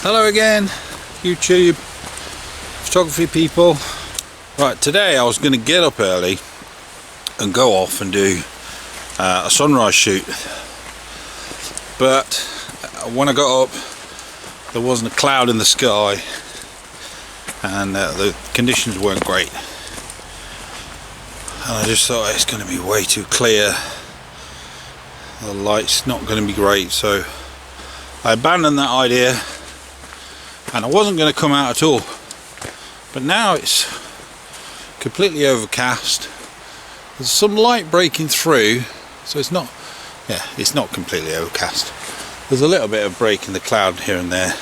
Hello again, YouTube photography people. Right, today I was going to get up early and go off and do a sunrise shoot, but when I got up there wasn't a cloud in the sky and the conditions weren't great, and I just thought it's going to be way too clear, the light's not going to be great, so I abandoned that idea and I wasn't going to come out at all. But now it's completely overcast, there's some light breaking through, so it's not completely overcast. There's a little bit of break in the cloud here and there,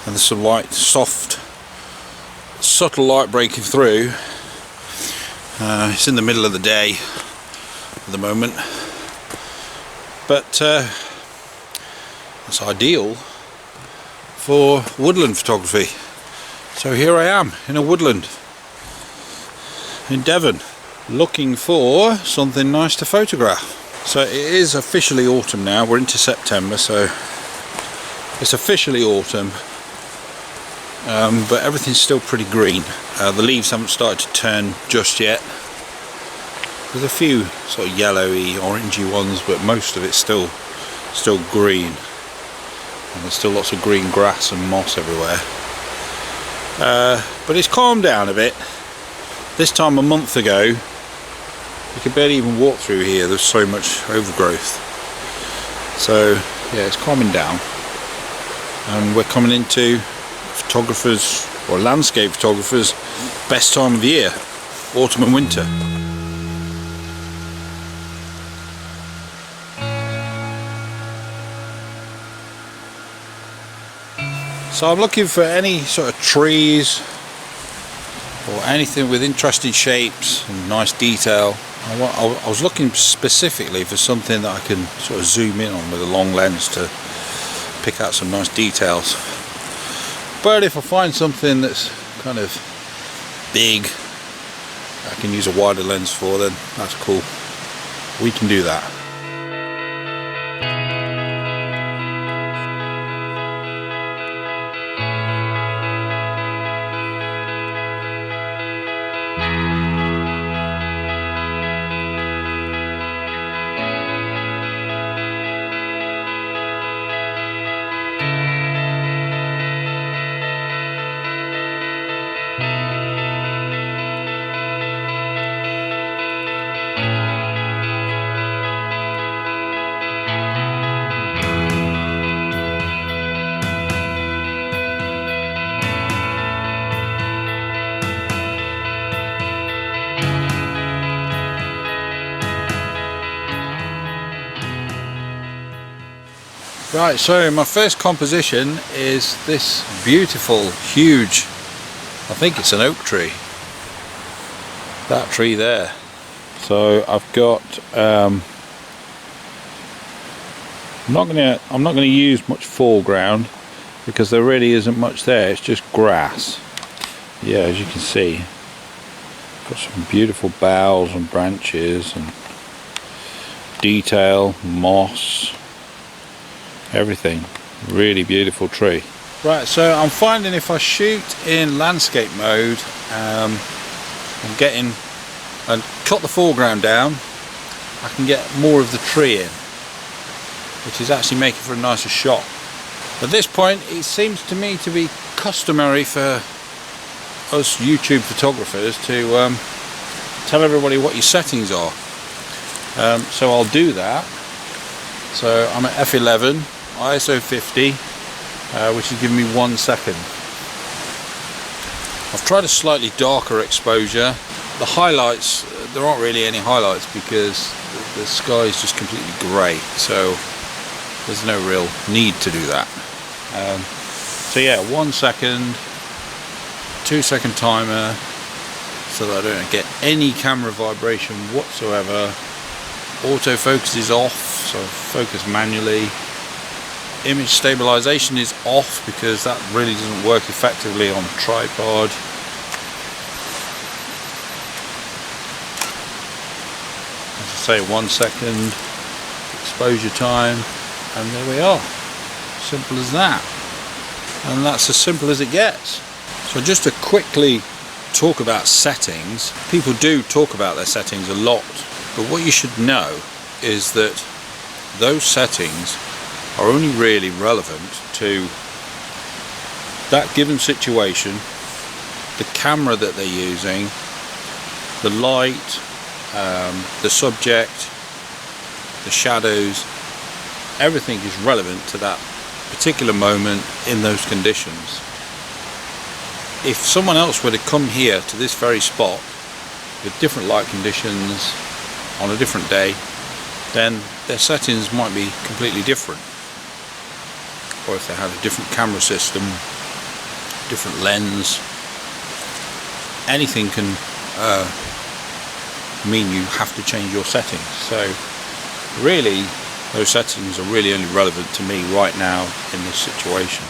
and there's some light, soft, subtle light breaking through. It's in the middle of the day at the moment, but it's ideal for woodland photography. So here I am in a woodland in Devon, looking for something nice to photograph. So it is officially autumn now, we're into September, so it's officially autumn, but everything's still pretty green. The leaves haven't started to turn just yet. There's a few sort of yellowy, orangey ones, but most of it's still green. And there's still lots of green grass and moss everywhere. But it's calmed down a bit. This time a month ago, you could barely even walk through here, there's so much overgrowth. So yeah, it's calming down. And we're coming into photographers, or landscape photographers, best time of year, autumn and winter. So I'm looking for any sort of trees or anything with interesting shapes and nice detail. I was looking specifically for something that I can sort of zoom in on with a long lens to pick out some nice details. But if I find something that's kind of big I can use a wider lens for, then that's cool. We can do that. Right, so my first composition is this beautiful, huge, I think it's an oak tree. That tree there. So I've got, I'm not gonna use much foreground because there really isn't much there. It's just grass. Yeah, as you can see, got some beautiful boughs and branches and detail, moss. Everything, really beautiful tree. Right, so I'm finding if I shoot in landscape mode and cut the foreground down, I can get more of the tree in, which is actually making for a nicer shot. At this point it seems to me to be customary for us YouTube photographers to tell everybody what your settings are. So I'll do that. So I'm at f11, ISO 50, which is giving me 1 second. I've tried a slightly darker exposure. The highlights, there aren't really any highlights because the sky is just completely grey, so there's no real need to do that. So yeah, 1 second, 2 second timer, so that I don't get any camera vibration whatsoever. Autofocus is off, so focus manually. Image stabilization is off because that really doesn't work effectively on a tripod. As I say, 1 second exposure time, and there we are. Simple as that. and that's as simple as it gets. So just to quickly talk about settings, people do talk about their settings a lot, but what you should know is that those settings are only really relevant to that given situation, the camera that they're using, the light, the subject, the shadows. Everything is relevant to that particular moment in those conditions. If someone else were to come here to this very spot with different light conditions on a different day, then their settings might be completely different. Or if they had a different camera system, different lens, anything can mean you have to change your settings. So really, those settings are really only relevant to me right now in this situation.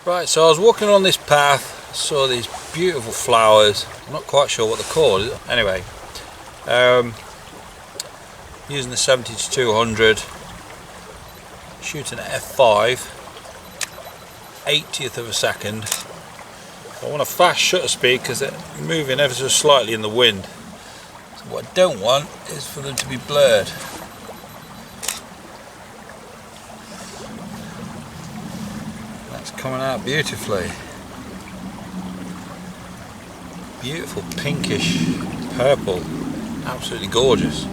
Right, so I was walking on this path, saw these beautiful flowers. I'm not quite sure what they're called. Anyway, using the 70-200, shooting at f5, 80th of a second. I want a fast shutter speed because they're moving ever so slightly in the wind. So what I don't want is for them to be blurred. Coming out beautifully. Beautiful pinkish purple, absolutely gorgeous.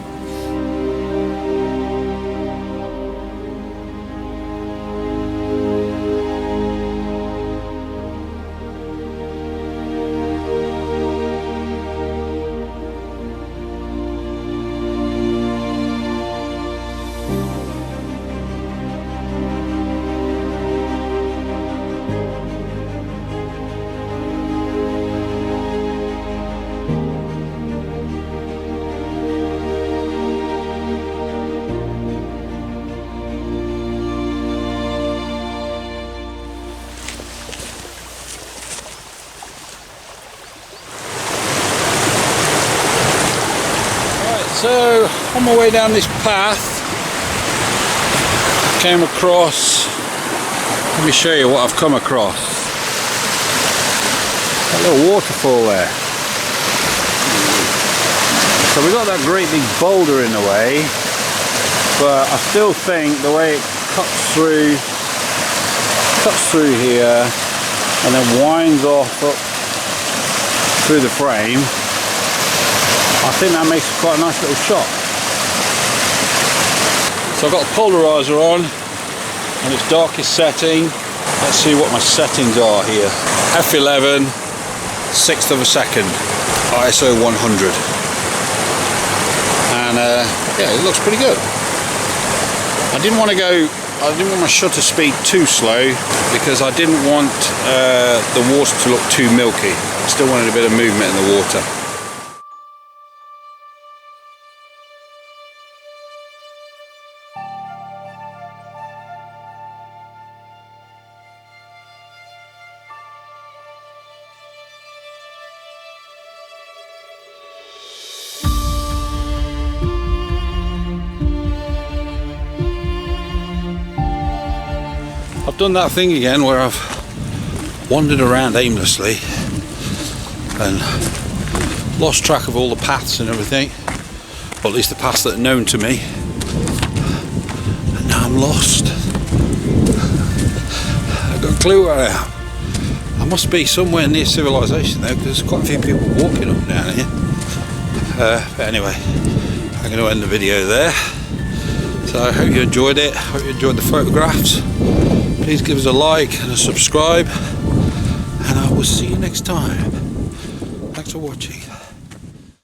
So on my way down this path, I came across, let me show you what I've come across. That little waterfall there. So we've got that great big boulder in the way, but I still think the way it cuts through here and then winds off up through the frame, I think that makes quite a nice little shot. So I've got the polarizer on and its darkest setting. Let's see what my settings are here. f11, 1/6 of a second, ISO 100. And yeah, it looks pretty good. I didn't want my shutter speed too slow because I didn't want the water to look too milky. I still wanted a bit of movement in the water. I've done that thing again where I've wandered around aimlessly and lost track of all the paths and everything, or at least the paths that are known to me, and now I'm lost. I've got a clue where I am. I must be somewhere near civilization though, because there's quite a few people walking up and down here. But anyway, I'm going to end the video there. So I hope you enjoyed it. I hope you enjoyed the photographs. Please give us a like and a subscribe, and I will see you next time. Thanks for watching.